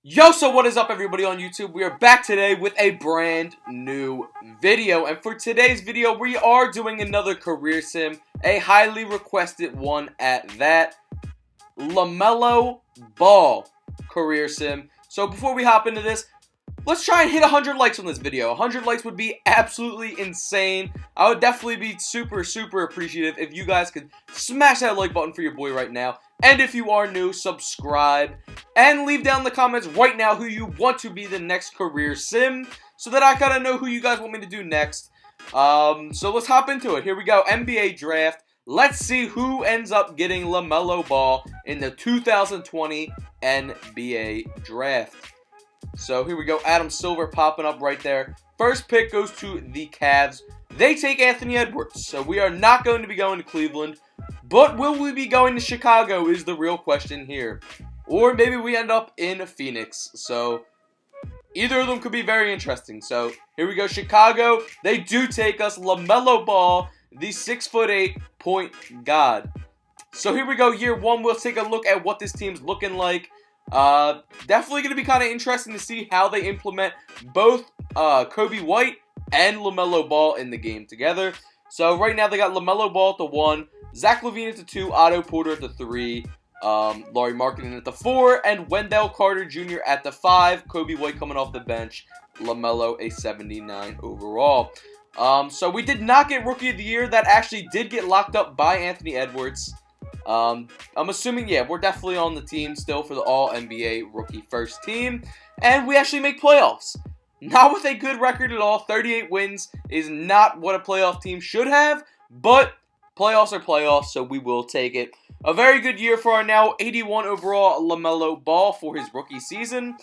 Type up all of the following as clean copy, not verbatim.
Yo, so what is up everybody on YouTube? We are back today with a brand new video. And for today's video, we are doing another career sim. A highly requested one at that. Lamelo Ball career sim. So before we hop into this, let's try and hit 100 likes on this video. 100 likes would be absolutely insane. I would definitely be super appreciative if you guys could smash that like button for your boy right now. And if you are new, subscribe. And leave down in the comments right now who you want to be the next career sim, so that I kind of know who you guys want me to do next. So let's hop into it. Here we go, NBA draft. Let's see who ends up getting Lamelo Ball in the 2020 NBA draft. So here we go, Adam Silver popping up right there. First pick goes to the Cavs. They take Anthony Edwards, so we are not going to be going to Cleveland. But will we be going to Chicago is the real question here. Or maybe we end up in Phoenix. So either of them could be very interesting. So here we go, Chicago. They do take us Lamelo Ball, the 6'8" point guard. So here we go, year one. We'll take a look at what this team's looking like. Definitely going to be kind of interesting to see how they implement both Kobe White and Lamelo Ball in the game together. So right now they got Lamelo Ball at the 1, Zach LaVine at the 2, Otto Porter at the 3, Lauri Markkanen at the 4, and Wendell Carter Jr. at the 5. Kobe White coming off the bench. Lamelo a 79 overall. So we did not get Rookie of the Year. That actually did get locked up by Anthony Edwards. I'm assuming, yeah, we're definitely on the team still for the All-NBA Rookie First Team. And we actually make playoffs. Not with a good record at all. 38 wins is not what a playoff team should have. But playoffs are playoffs, so we will take it. A very good year for our now 81 overall Lamelo Ball for his rookie season,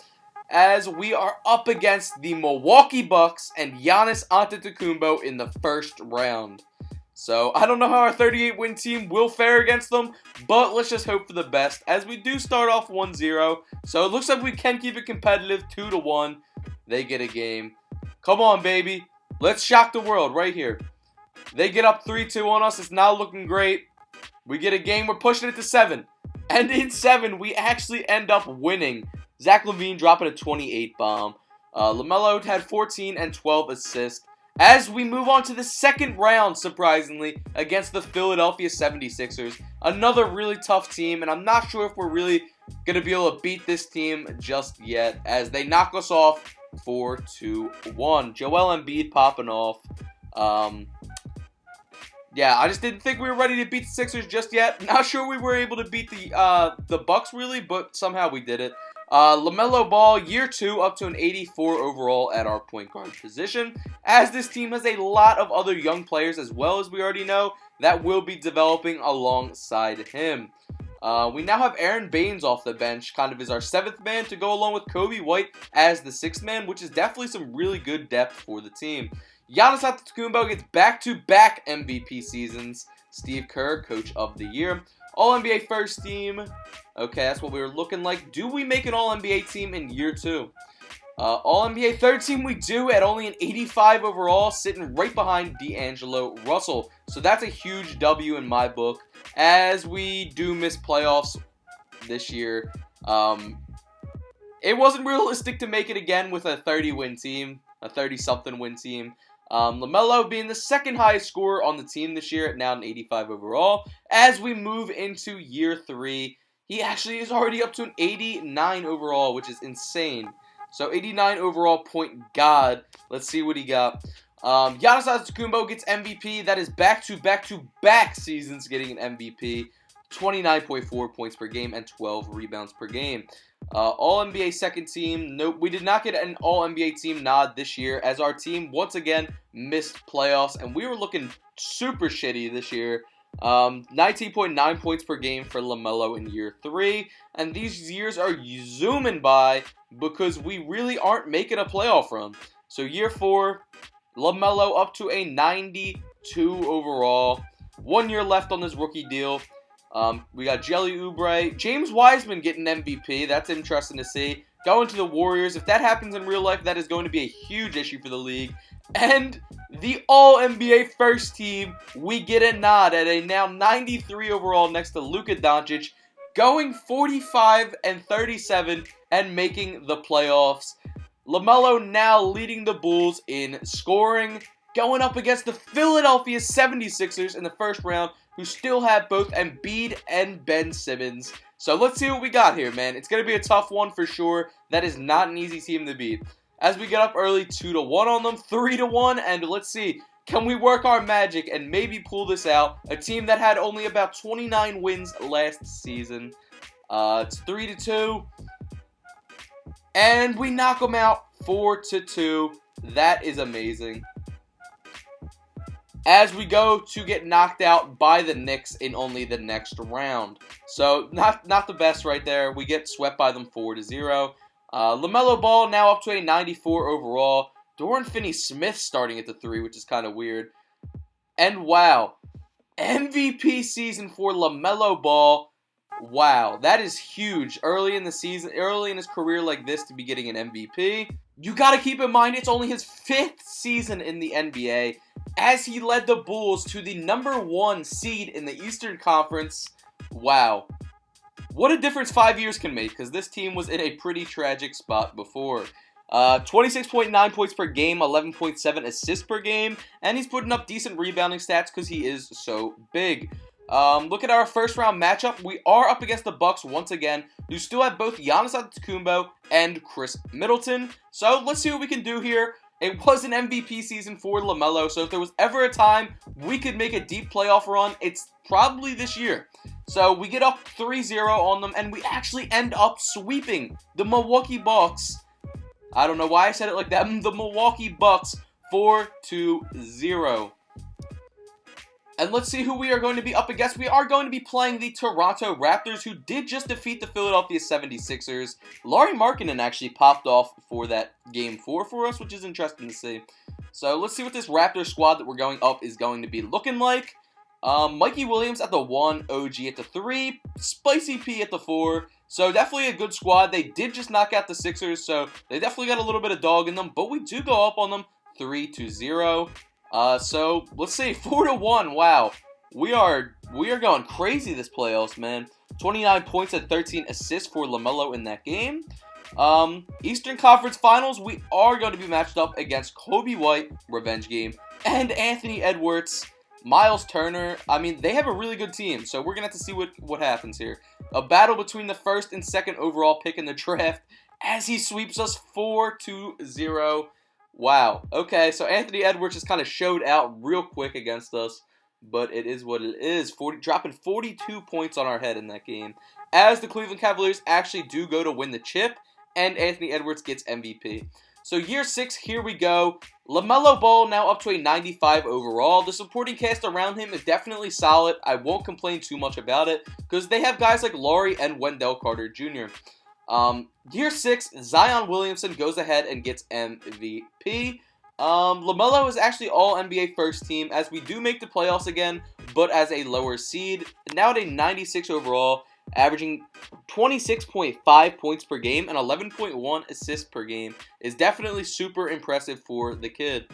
as we are up against the Milwaukee Bucks and Giannis Antetokounmpo in the first round. So I don't know how our 38-win team will fare against them, but let's just hope for the best, as we do start off 1-0. So it looks like we can keep it competitive, 2-1. They get a game. Come on, baby. Let's shock the world right here. They get up 3-2 on us. It's not looking great. We get a game. We're pushing it to 7. And in 7, we actually end up winning. Zach LaVine dropping a 28 bomb. Lamelo had 14 and 12 assists. As we move on to the second round, surprisingly, against the Philadelphia 76ers. Another really tough team, and I'm not sure if we're really going to be able to beat this team just yet, as they knock us off 4-1. Joel Embiid popping off. Yeah, I just didn't think we were ready to beat the Sixers just yet. Not sure we were able to beat the Bucks really, but somehow we did it. Lamelo Ball, year 2, up to an 84 overall at our point guard position, as this team has a lot of other young players, as well as we already know, that will be developing alongside him. We now have Aaron Baines off the bench, kind of as our 7th man, to go along with Kobe White as the 6th man, which is definitely some really good depth for the team. Giannis Antetokounmpo gets back-to-back MVP seasons. Steve Kerr, Coach of the Year. All-NBA First Team. Okay, that's what we were looking like. Do we make an All-NBA team in year 2? All-NBA Third Team we do at only an 85 overall, sitting right behind D'Angelo Russell. So that's a huge W in my book, as we do miss playoffs this year. It wasn't realistic to make it again with a 30-win team, a 30-something win team. Lamelo being the second highest scorer on the team this year at now an 85 overall. As we move into year 3, he actually is already up to an 89 overall, which is insane. So 89 overall point guard. Let's see what he got. Giannis Antetokounmpo gets MVP. That is back-to-back seasons getting an MVP. 29.4 points per game and 12 rebounds per game. All-NBA second team. Nope, we did not get an All-NBA team nod this year, as our team once again missed playoffs, and we were looking super shitty this year. 19.9 points per game for Lamelo in year 3, and these years are zooming by because we really aren't making a playoff run. So year 4, Lamelo up to a 92 overall. 1 year left on this rookie deal. We got Jelly Oubre. James Wiseman getting MVP. That's interesting to see. Going to the Warriors. If that happens in real life, that is going to be a huge issue for the league. And the All-NBA First Team, we get a nod at a now 93 overall next to Luka Doncic, going 45-37 and making the playoffs. Lamelo now leading the Bulls in scoring, going up against the Philadelphia 76ers in the first round, who still have both Embiid and Ben Simmons. So let's see what we got here, man. It's going to be a tough one for sure. That is not an easy team to beat. As we get up early, 2-1 on them, 3-1, and let's see. Can we work our magic and maybe pull this out? A team that had only about 29 wins last season. It's 3-2. And we knock them out 4-2. That is amazing. As we go to get knocked out by the Knicks in only the next round. So, not the best right there. We get swept by them 4-0. LaMelo Ball now up to a 94 overall. Dorian Finney-Smith starting at the 3, which is kind of weird. And wow, MVP season for LaMelo Ball. Wow, that is huge. Early in the season, early in his career like this to be getting an MVP. You got to keep in mind it's only his 5th season in the NBA as he led the Bulls to the #1 seed in the Eastern Conference. Wow. What a difference 5 years can make, because this team was in a pretty tragic spot before. 26.9 points per game, 11.7 assists per game, and he's putting up decent rebounding stats because he is so big. Look at our first round matchup. We are up against the Bucks once again, who still have both Giannis Antetokounmpo and Chris Middleton. So let's see what we can do here. It was an MVP season for LaMelo, so if there was ever a time we could make a deep playoff run, it's probably this year. So we get up 3-0 on them, and we actually end up sweeping the Milwaukee Bucks. I don't know why I said it like that. The Milwaukee Bucks 4-0. And let's see who we are going to be up against. We are going to be playing the Toronto Raptors, who did just defeat the Philadelphia 76ers. Lauri Markkanen actually popped off for that Game 4 for us, which is interesting to see. So let's see what this Raptors squad that we're going up is going to be looking like. Mikey Williams at the 1, OG at the 3, Spicy P at the 4. So definitely a good squad. They did just knock out the Sixers, so they definitely got a little bit of dog in them. But we do go up on them 3-0. So let's see, 4-1. Wow, we are going crazy this playoffs, man. 29 points and 13 assists for LaMelo in that game. Eastern Conference Finals, we are going to be matched up against Kobe White, revenge game, and Anthony Edwards. Miles Turner, I mean, they have a really good team, so we're going to have to see what happens here. A battle between the 1st and 2nd overall pick in the draft as he sweeps us 4-0. Wow. Okay, so Anthony Edwards just kind of showed out real quick against us, but it is what it is. Dropping 42 points on our head in that game, as the Cleveland Cavaliers actually do go to win the chip, and Anthony Edwards gets MVP. So year 6, here we go. LaMelo Ball now up to a 95 overall. The supporting cast around him is definitely solid. I won't complain too much about it because they have guys like Laurie and Wendell Carter Jr. Year 6, Zion Williamson goes ahead and gets MVP. LaMelo is actually all NBA first team as we do make the playoffs again, but as a lower seed. Now at a 96 overall, averaging 26.5 points per game and 11.1 assists per game is definitely super impressive for the kid.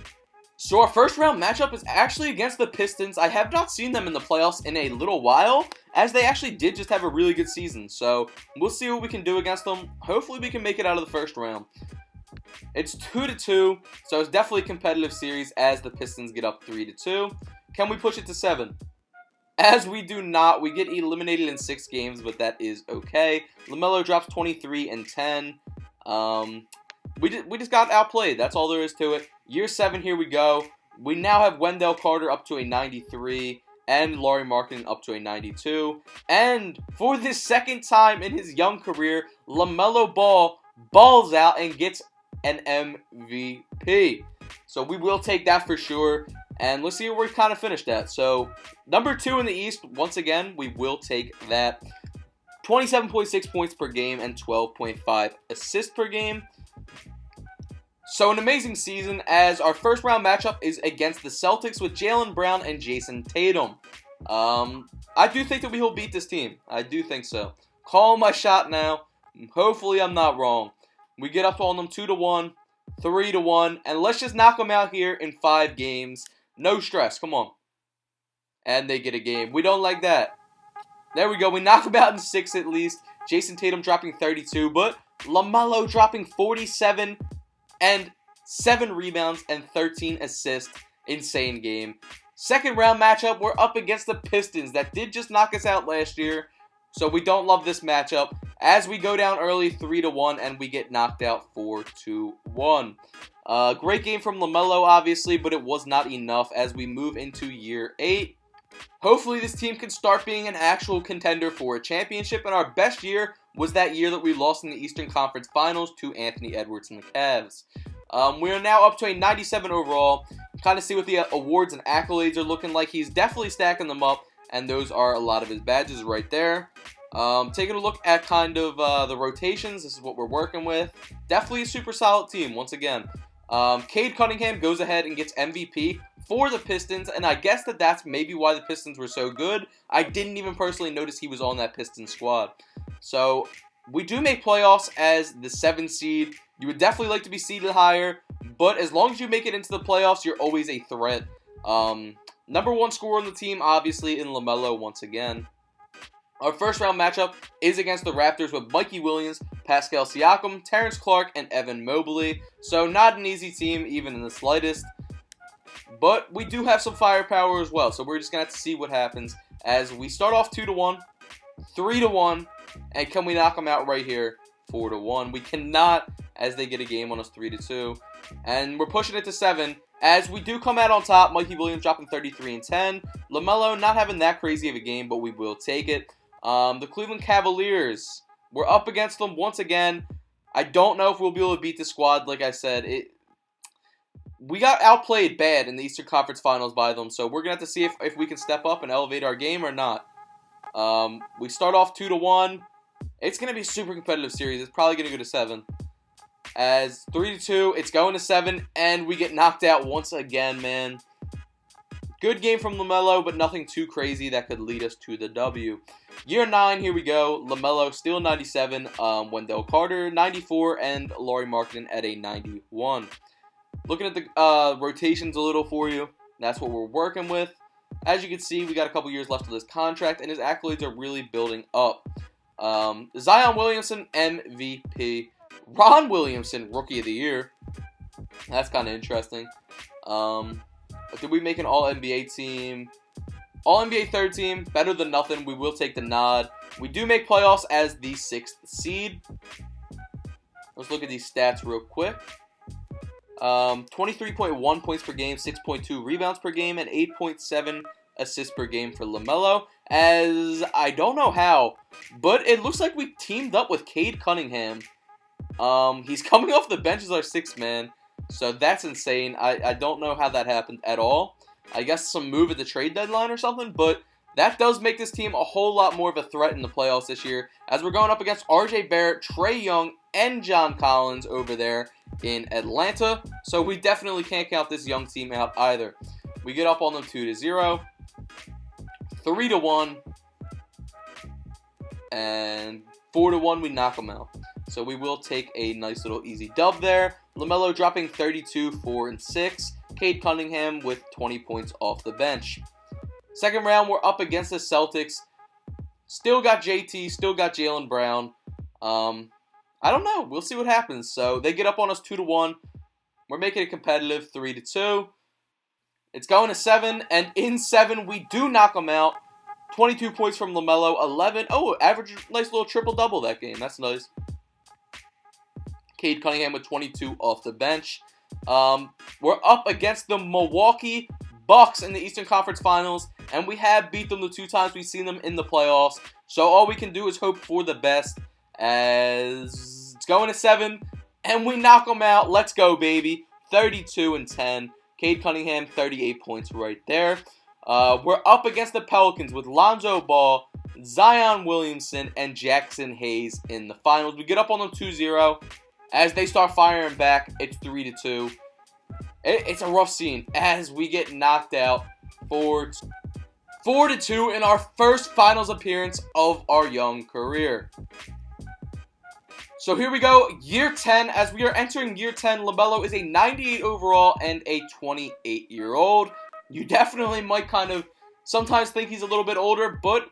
So our first round matchup is actually against the Pistons. I have not seen them in the playoffs in a little while, as they actually did just have a really good season. So we'll see what we can do against them. Hopefully we can make it out of the first round. It's 2-2, so it's definitely a competitive series as the Pistons get up 3-2. Can we push it to 7? As we do not, we get eliminated in 6 games, but that is okay. LaMelo drops 23 and 10. We just got outplayed. That's all there is to it. Year 7, here we go. We now have Wendell Carter up to a 93 and Lauri Markkanen up to a 92. And for the second time in his young career, LaMelo Ball balls out and gets an MVP. So we will take that for sure. And let's see where we kind of finished at. So, number 2 in the East, once again, we will take that. 27.6 points per game and 12.5 assists per game. So, an amazing season as our first round matchup is against the Celtics with Jaylen Brown and Jason Tatum. I do think that we will beat this team. I do think so. Call my shot now. Hopefully, I'm not wrong. We get up on them 2-1, 3-1, and let's just knock them out here in 5 games. No stress, come on. And they get a game. We don't like that. There we go. We knock him out in 6 at least. Jason Tatum dropping 32, but Lamelo dropping 47 and 7 rebounds and 13 assists. Insane game. Second round matchup, we're up against the Pistons that did just knock us out last year. So we don't love this matchup as we go down early 3-1 and we get knocked out 4-1. Great game from Lamelo, obviously, but it was not enough as we move into year 8. Hopefully this team can start being an actual contender for a championship, and our best year was that year that we lost in the Eastern Conference Finals to Anthony Edwards and the Cavs. We are now up to a 97 overall. Kind of see what the awards and accolades are looking like. He's definitely stacking them up, and those are a lot of his badges right there. Taking a look at kind of the rotations, this is what we're working with. Definitely a super solid team, once again. Cade Cunningham goes ahead and gets MVP for the Pistons, and I guess that's maybe why the Pistons were so good. I didn't even personally notice he was on that Pistons squad. So, we do make playoffs as the 7th seed. You would definitely like to be seeded higher, but as long as you make it into the playoffs, you're always a threat. Number 1 scorer on the team, obviously, in LaMelo once again. Our first round matchup is against the Raptors with Mikey Williams, Pascal Siakam, Terrence Clark, and Evan Mobley. So not an easy team, even in the slightest. But we do have some firepower as well, so we're just going to have to see what happens as we start off 2-1, 3-1, and can we knock them out right here, 4-1. We cannot, as they get a game on us 3-2. And we're pushing it to 7. As we do come out on top, Mikey Williams dropping 33 and 10. LaMelo not having that crazy of a game, but we will take it. The Cleveland Cavaliers, we're up against them once again. I don't know if we'll be able to beat the squad. Like I said, we got outplayed bad in the Eastern Conference Finals by them, so we're going to have to see if we can step up and elevate our game or not. We start off 2-1. It's going to be a super competitive series. It's probably going to go to 7. As 3-2, it's going to 7, and we get knocked out once again, man. Good game from LaMelo, but nothing too crazy that could lead us to the W. Year 9, here we go. LaMelo still 97, Wendell Carter 94, and Lauri Markkanen at a 91. Looking at the rotations a little for you, that's what we're working with. As you can see, we got a couple years left of this contract, and his accolades are really building up. Zion Williamson, MVP. Ron Williamson, Rookie of the Year. That's kind of interesting. Did we make an All-NBA team? All-NBA third team, better than nothing. We will take the nod. We do make playoffs as the 6th seed. Let's look at these stats real quick. 23.1 points per game, 6.2 rebounds per game, and 8.7 assists per game for LaMelo. As I don't know how, but it looks like we teamed up with Cade Cunningham. He's coming off the bench as our 6th man. So that's insane. I don't know how that happened at all. I guess some move at the trade deadline or something, but that does make this team a whole lot more of a threat in the playoffs this year, as we're going up against RJ Barrett, Trae Young, and John Collins over there in Atlanta. So we definitely can't count this young team out either. We get up on them 2-0, 3-1, and 4-1 we knock them out. So we will take a nice little easy dub there. LaMelo dropping 32, 4, and 6. Cade Cunningham with 20 points off the bench. Second round, we're up against the Celtics. Still got JT, still got Jaylen Brown. I don't know. We'll see what happens. So they get up on us 2-1. We're making it competitive, 3-2. It's going to 7, and in 7, we do knock them out. 22 points from LaMelo, 11. Oh, average, nice little triple-double that game. That's nice. Cade Cunningham with 22 off the bench. We're up against the Milwaukee Bucks in the Eastern Conference Finals, and we have beat them the 2 times we've seen them in the playoffs. So all we can do is hope for the best, as it's going to 7, and we knock them out. Let's go, baby. 32 and 10. Cade Cunningham, 38 points right there. We're up against the Pelicans with Lonzo Ball, Zion Williamson, and Jackson Hayes in the finals. We get up on them 2-0. As they start firing back, it's 3-2. It's a rough scene as we get knocked out 4-2 in our first finals appearance of our young career. So here we go, year 10. As we are entering year 10, LaMelo is a 98 overall and a 28-year-old. You definitely might kind of sometimes think he's a little bit older, but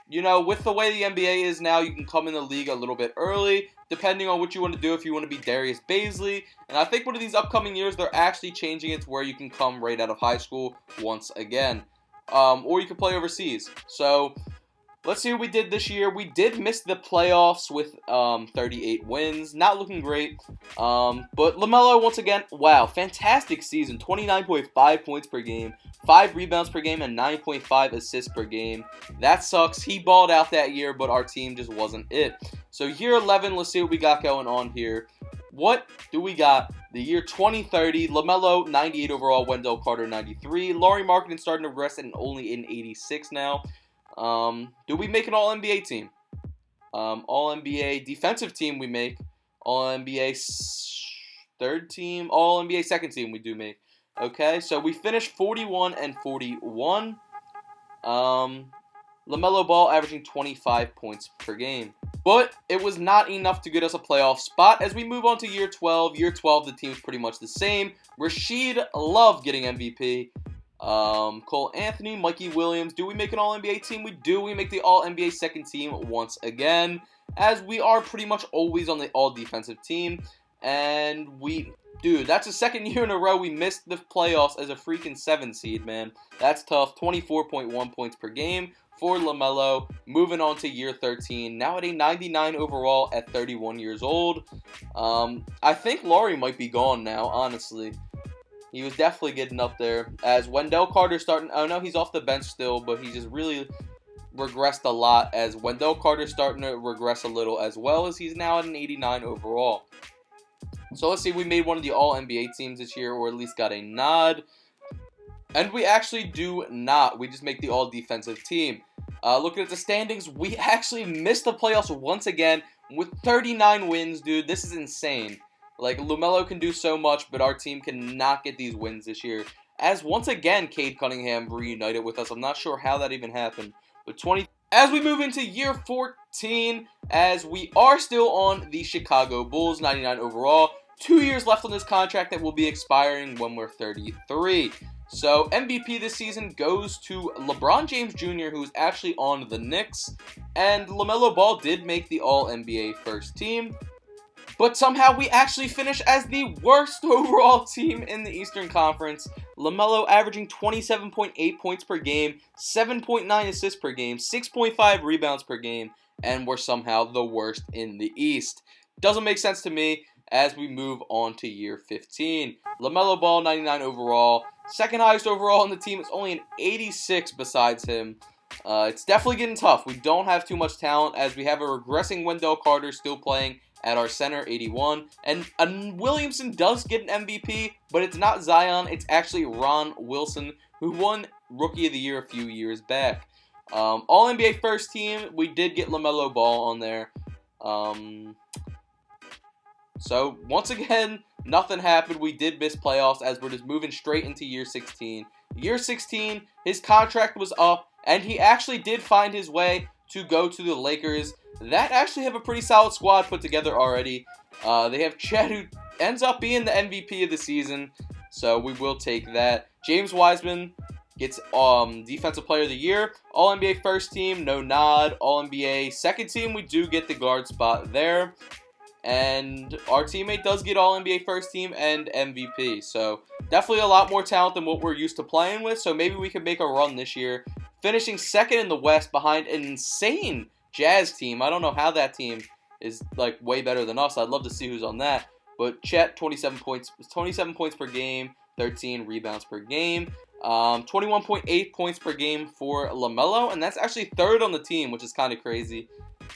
you know, with the way the NBA is now, you can come in the league a little bit early, depending on what you want to do. If you want to be Darius Bazley, and I think one of these upcoming years, they're actually changing it to where you can come right out of high school once again, or you can play overseas. So let's see what we did this year. We did miss the playoffs with 38 wins. Not looking great. But Lamelo, once again, wow, fantastic season. 29.5 points per game, 5 rebounds per game, and 9.5 assists per game. That sucks. He balled out that year, but our team just wasn't it. So year 11, let's see what we got going on here. What do we got? The year 2030, Lamelo, 98 overall, Wendell Carter, 93. Lauri Markkanen starting to regress and only in 86 now. Do we make an All-NBA team? All-NBA defensive team we make. All-NBA third team. All-NBA second team we do make. Okay, so we finished 41 and 41. LaMelo Ball averaging 25 points per game. But it was not enough to get us a playoff spot. As we move on to year 12, the team's pretty much the same. Rashid Love getting MVP. Cole Anthony, Mikey Williams. Do we make an All-NBA team? We do. We make the All-NBA second team once again, as we are pretty much always on the all-defensive team. And dude, that's the second year in a row we missed the playoffs as a freaking 7 seed, man. That's tough. 24.1 points per game for LaMelo. Moving on to year 13, now at a 99 overall at 31 years old. I think Lauri might be gone now, honestly. He was definitely getting up there. As Wendell Carter starting, oh no, he's off the bench still, but he just really regressed a lot. As Wendell Carter starting to regress a little, as well as he's now at an 89 overall. So let's see, we made one of the All-NBA teams this year, or at least got a nod. And we actually do not. We just make the All-Defensive team. Looking at the standings, we actually missed the playoffs once again with 39 wins, dude. This is insane. Like, LaMelo can do so much, but our team cannot get these wins this year. As once again, Cade Cunningham reunited with us. I'm not sure how that even happened. But as we move into year 14, as we are still on the Chicago Bulls, 99 overall. 2 years left on this contract that will be expiring when we're 33. So MVP this season goes to LeBron James Jr., who's actually on the Knicks. And LaMelo Ball did make the All-NBA first team. But somehow we actually finish as the worst overall team in the Eastern Conference. LaMelo averaging 27.8 points per game, 7.9 assists per game, 6.5 rebounds per game, and we're somehow the worst in the East. Doesn't make sense to me as we move on to year 15. LaMelo Ball, 99 overall. Second highest overall on the team. It's only an 86 besides him. It's definitely getting tough. We don't have too much talent as we have a regressing Wendell Carter still playing at our center, 81. And Williamson does get an MVP, but it's not Zion. It's actually Ron Wilson, who won Rookie of the Year a few years back. All-NBA first team, we did get LaMelo Ball on there. So, once again, nothing happened. We did miss playoffs as we're just moving straight into year 16. Year 16, his contract was up, and he actually did find his way to go to the Lakers. That actually have a pretty solid squad put together already. They have Chet, who ends up being the MVP of the season, so we will take that. James Wiseman gets Defensive Player of the Year. All-NBA first team, no nod. All-NBA second team, we do get the guard spot there. And our teammate does get All-NBA first team and MVP. So definitely a lot more talent than what we're used to playing with. So maybe we can make a run this year. Finishing second in the West behind an insane Jazz team. I don't know how that team is like way better than us. I'd love to see who's on that. But Chet, 27 points per game, 13 rebounds per game. 21.8 points per game for LaMelo. And that's actually third on the team, which is kind of crazy,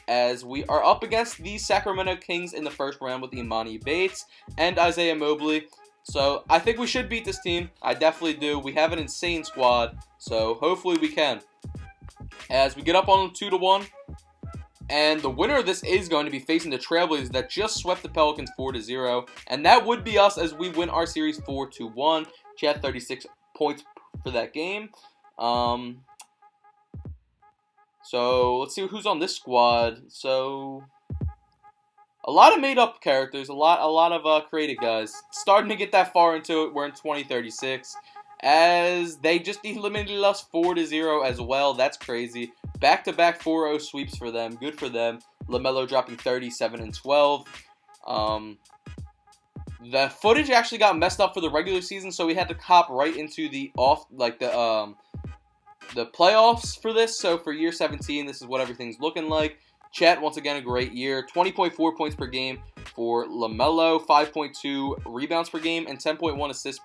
as we are up against the Sacramento Kings in the first round with Imani Bates and Isaiah Mobley. So I think we should beat this team. I definitely do. We have an insane squad, so hopefully we can. As we get up on 2-1, and the winner of this is going to be facing the Trailblazers that just swept the Pelicans 4-0, and that would be us as we win our series 4-1. Chad 36 points for that game. So let's see who's on this squad. So a lot of made-up characters, a lot of creative guys. Starting to get that far into it. We're in 2036, as they just eliminated us 4-0 as well. That's crazy. Back-to-back 4-0 sweeps for them. Good for them. Lamelo dropping 37 and 12. The footage actually got messed up for the regular season, so we had to hop right into the playoffs for this. So for year 17, this is what everything's looking like. Chet, once again, a great year. 20.4 points per game for Lamelo, 5.2 rebounds per game, and 10.1 assists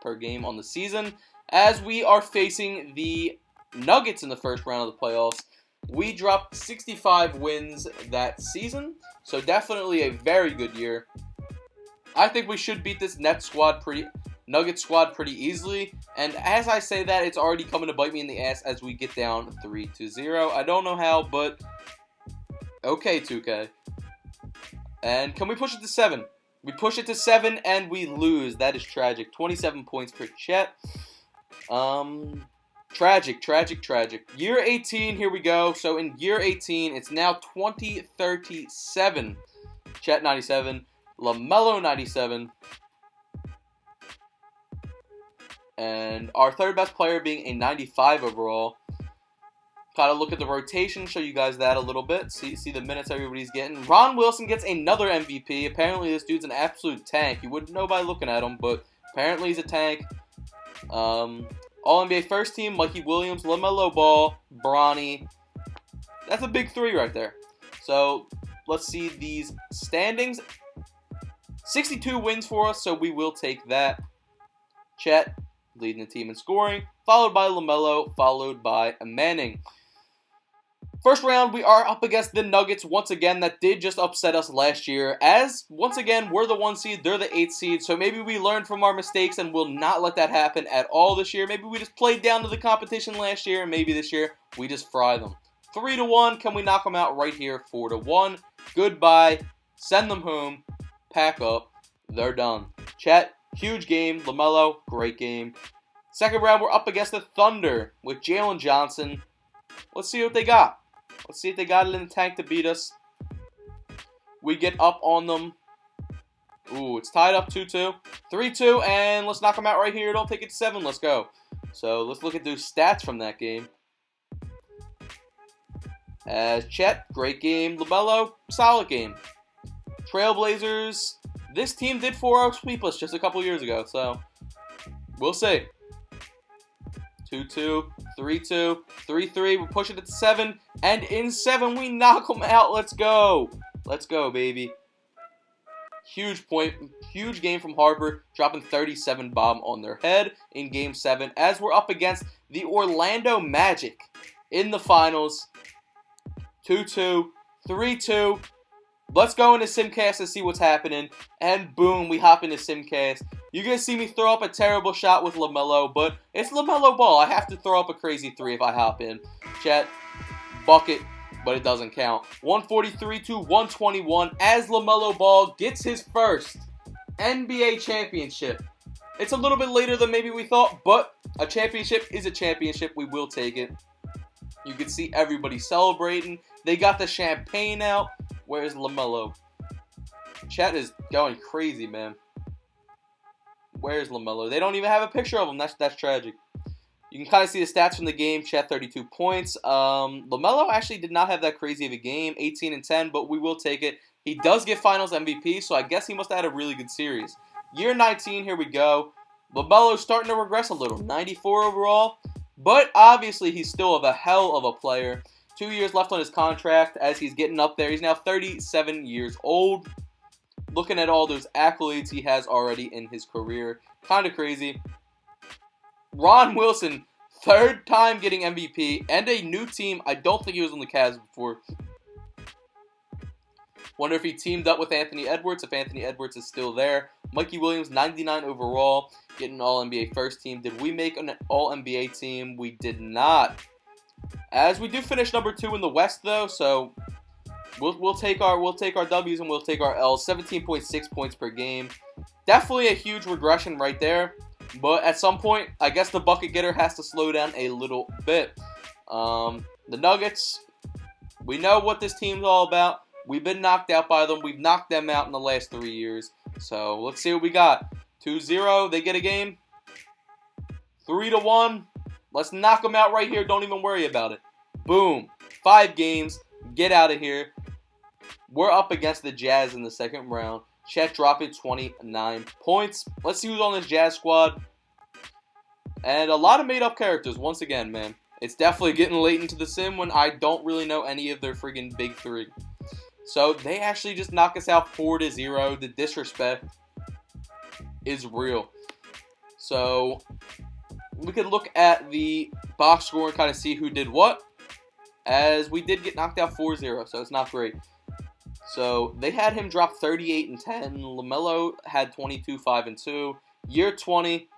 per game on the season. As we are facing the Nuggets in the first round of the playoffs, we dropped 65 wins that season, so definitely a very good year. I think we should beat this Nuggets squad pretty easily, and as I say that, it's already coming to bite me in the ass as we get down 3-0. I don't know how, but okay, 2K. And can we push it to 7? We push it to 7 and we lose. That is tragic. 27 points per Chet. Tragic. Year 18, here we go. So in year 18, it's now 20-37. Chet 97. Lamelo 97. And our third best player being a 95 overall. Gotta look at the rotation, show you guys that a little bit. See the minutes everybody's getting. Ron Wilson gets another MVP. Apparently this dude's an absolute tank. You wouldn't know by looking at him, but apparently he's a tank. All-NBA first team, Mikey Williams, LaMelo Ball, Bronny. That's a big 3 right there. So let's see these standings. 62 wins for us, so we will take that. Chet leading the team in scoring, followed by LaMelo, followed by Manning. First round, we are up against the Nuggets once again. That did just upset us last year. As, once again, we're the 1 seed, they're the 8 seed. So maybe we learned from our mistakes and will not let that happen at all this year. Maybe we just played down to the competition last year, and maybe this year we just fry them. 3-1, can we knock them out right here? 4-1. Goodbye. Send them home. Pack up. They're done. Chet, huge game. LaMelo, great game. Second round, we're up against the Thunder with Jalen Johnson. Let's see what they got. Let's see if they got it in the tank to beat us. We get up on them. Ooh, it's tied up 2-2. 3-2, and let's knock them out right here. Don't take it to 7. Let's go. So let's look at those stats from that game. As Chet, great game. LaMelo, solid game. Trailblazers, this team did 4-0 sweep us just a couple years ago, so we'll see. 2-2, 3-2, 3-3. We're pushing it to 7, and in 7 we knock them out. Let's go. Let's go, baby. Huge game from Harper, dropping 37 bomb on their head in Game 7 as we're up against the Orlando Magic in the finals. 2-2, 3-2. Let's go into Simcast and see what's happening. And boom, we hop into Simcast. You're going to see me throw up a terrible shot with LaMelo, but it's LaMelo Ball. I have to throw up a crazy 3 if I hop in. Chet, bucket, but it doesn't count. 143-121 as LaMelo Ball gets his first NBA championship. It's a little bit later than maybe we thought, but a championship is a championship. We will take it. You can see everybody celebrating. They got the champagne out. Where's LaMelo? Chat is going crazy, man. Where's LaMelo? They don't even have a picture of him. That's tragic. You can kind of see the stats from the game. Chat 32 points. LaMelo actually did not have that crazy of a game. 18 and 10, but we will take it. He does get Finals MVP, so I guess he must have had a really good series. Year 19, here we go. LaMelo's starting to regress a little. 94 overall, but obviously he's still a hell of a player. 2 years left on his contract as he's getting up there. He's now 37 years old. Looking at all those accolades he has already in his career. Kind of crazy. Ron Wilson, third time getting MVP and a new team. I don't think he was on the Cavs before. Wonder if he teamed up with Anthony Edwards, if Anthony Edwards is still there. Mikey Williams, 99 overall, getting All-NBA first team. Did we make an All-NBA team? We did not. As we do finish number 2 in the West, though, so we'll take our W's and we'll take our L's. 17.6 points per game. Definitely a huge regression right there. But at some point, I guess the bucket getter has to slow down a little bit. The Nuggets, we know what this team's all about. We've been knocked out by them. We've knocked them out in the last 3 years. So let's see what we got. 2-0, they get a game. 3-1. Let's knock them out right here. Don't even worry about it. Boom. 5 games. Get out of here. We're up against the Jazz in the second round. Chet dropping 29 points. Let's see who's on this Jazz squad. And a lot of made-up characters, once again, man. It's definitely getting late into the sim when I don't really know any of their friggin' big three. So, they actually just knock us out 4-0. The disrespect is real. So, we could look at the box score and kind of see who did what. As we did get knocked out 4-0, so it's not great. So, they had him drop 38 and 10. Lamelo had 22, 5 and 2. Year 20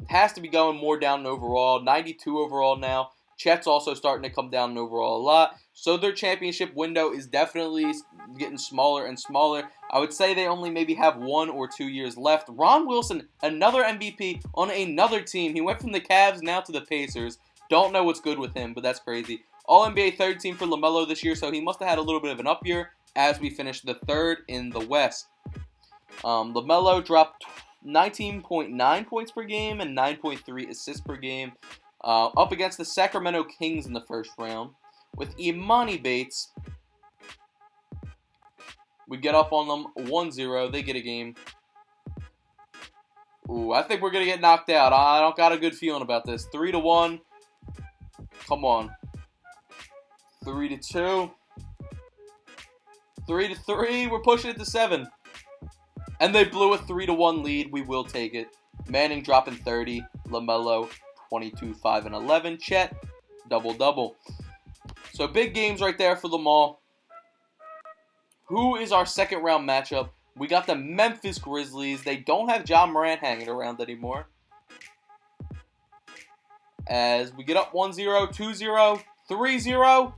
has to be going more down overall. 92 overall now. Chet's also starting to come down overall a lot. So, their championship window is definitely getting smaller and smaller. I would say they only maybe have 1 or 2 years left. Ron Wilson, another MVP on another team. He went from the Cavs now to the Pacers. Don't know what's good with him, but that's crazy. All-NBA third team for Lamelo this year, so he must have had a little bit of an up year as we finished the third in the West. Lamelo dropped 19.9 points per game and 9.3 assists per game up against the Sacramento Kings in the first round. With Imani Bates, we get up on them 1-0. They get a game. Ooh, I think we're going to get knocked out. I don't got a good feeling about this. 3-1. Come on. 3-2. 3-3. We're pushing it to 7. And they blew a 3-1 lead. We will take it. Manning dropping 30. Lamelo 22, 5 and 11. Chet double-double. So big games right there for them all. Who is our second round matchup? We got the Memphis Grizzlies. They don't have John Morant hanging around anymore. As we get up 1-0, 2-0, 3-0.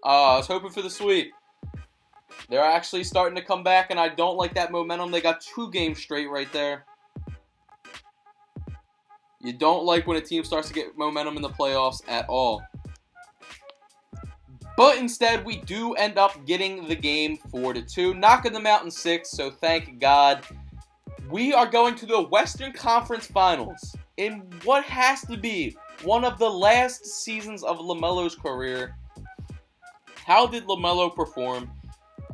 I was hoping for the sweep. They're actually starting to come back, and I don't like that momentum. They got 2 games straight right there. You don't like when a team starts to get momentum in the playoffs at all. But instead, we do end up getting the game 4-2, knocking them out in 6, so thank God. We are going to the Western Conference Finals in what has to be one of the last seasons of LaMelo's career. How did LaMelo perform?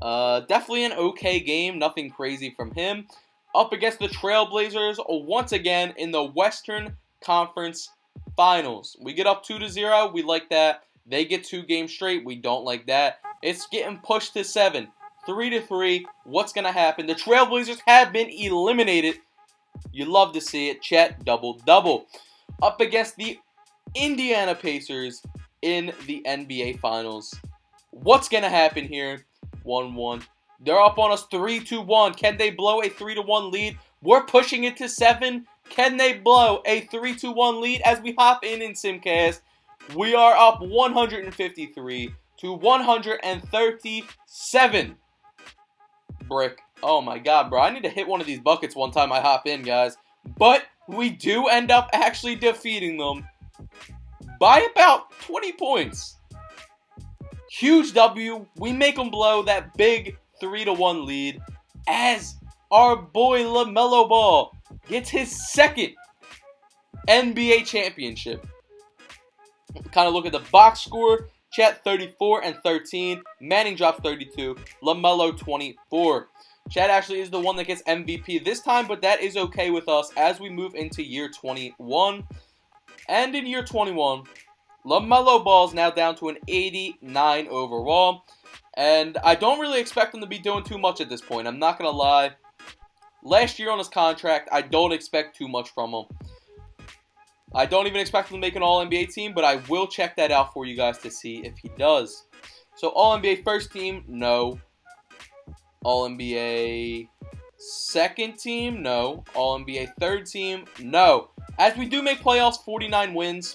Definitely an okay game, nothing crazy from him. Up against the Trailblazers, once again in the Western Conference Finals. We get up 2-0, we like that. They get 2 games straight, we don't like that. It's getting pushed to 7. 3-3, what's going to happen? The Trailblazers have been eliminated. You love to see it. Chet, double-double. Up against the Indiana Pacers in the NBA Finals. What's going to happen here? 1-1. They're up on us 3-1. Can they blow a 3-1 lead? We're pushing it to 7. Can they blow a 3-1 lead as we hop in Simcast? We are up 153 to 137. Brick. Oh my God, bro. I need to hit one of these buckets one time I hop in, guys. But we do end up actually defeating them by about 20 points. Huge W. We make them blow that big 3-1 lead as our boy LaMelo Ball gets his second NBA championship. Kind of look at the box score. Chet 34 and 13. Manning drops 32. LaMelo 24. Chet actually is the one that gets MVP this time, but that is okay with us as we move into year 21. And in year 21, LaMelo Ball's now down to an 89 overall. And I don't really expect him to be doing too much at this point. I'm not going to lie. Last year on his contract, I don't expect too much from him. I don't even expect him to make an All-NBA team, but I will check that out for you guys to see if he does. So, All-NBA first team, no. All-NBA second team, no. All-NBA third team, no. As we do make playoffs, 49 wins.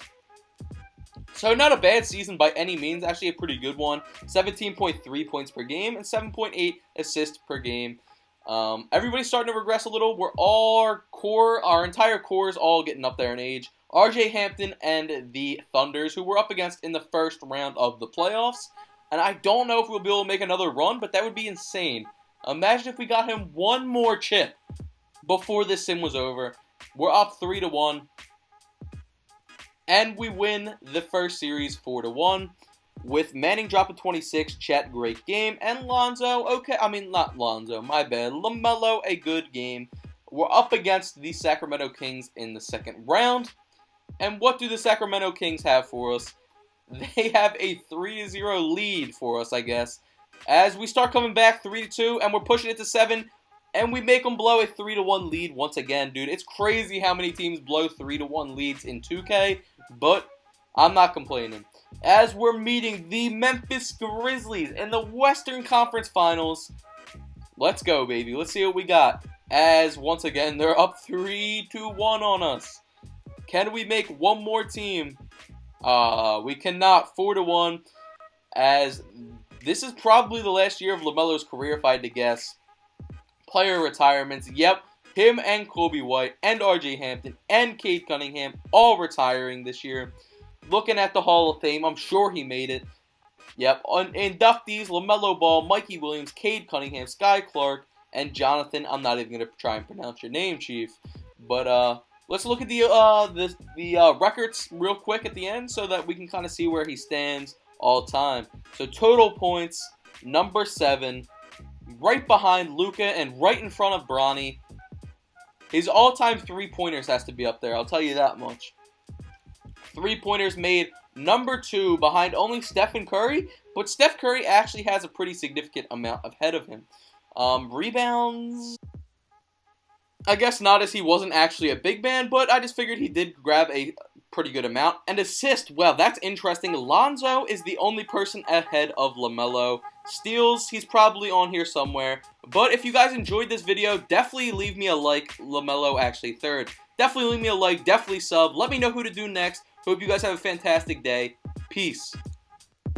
So, not a bad season by any means. Actually, a pretty good one. 17.3 points per game and 7.8 assists per game. Everybody's starting to regress a little. Our entire core is all getting up there in age. RJ Hampton and the Thunders, who we're up against in the first round of the playoffs. And I don't know if we'll be able to make another run, but that would be insane. Imagine if we got him one more chip before this sim was over. We're up 3-1. And we win the first series 4-1. with Manning dropping 26, Chet, great game, and Lonzo, okay, I mean, not Lonzo, my bad, Lamelo, a good game. We're up against the Sacramento Kings in the second round, and what do the Sacramento Kings have for us? They have a 3-0 lead for us, I guess, as we start coming back 3-2, and we're pushing it to 7, and we make them blow a 3-1 lead once again, dude. It's crazy how many teams blow 3-1 leads in 2K, but I'm not complaining. As we're meeting the Memphis Grizzlies in the Western Conference Finals. Let's go, baby. Let's see what we got. As, once again, they're up 3-1 on us. Can we make one more team? We cannot. 4-1. As this is probably the last year of LaMelo's career, if I had to guess. Player retirements. Yep. Him and Kobe White and RJ Hampton and Cade Cunningham all retiring this year. Looking at the Hall of Fame, I'm sure he made it. Yep. Inductees, LaMelo Ball, Mikey Williams, Cade Cunningham, Sky Clark, and Jonathan. I'm not even going to try and pronounce your name, Chief. But let's look at the records real quick at the end so that we can kind of see where he stands all time. So total points, number 7, right behind Luka and right in front of Bronny. His all-time three-pointers has to be up there, I'll tell you that much. Three-pointers made number 2 behind only Stephen Curry, but Steph Curry actually has a pretty significant amount ahead of him. Rebounds, I guess not, as he wasn't actually a big man, but I just figured he did grab a pretty good amount. And assist, well, that's interesting. Lonzo is the only person ahead of LaMelo. Steals, he's probably on here somewhere. But if you guys enjoyed this video, definitely leave me a like. LaMelo actually third. Definitely leave me a like, definitely sub. Let me know who to do next. Hope you guys have a fantastic day. Peace.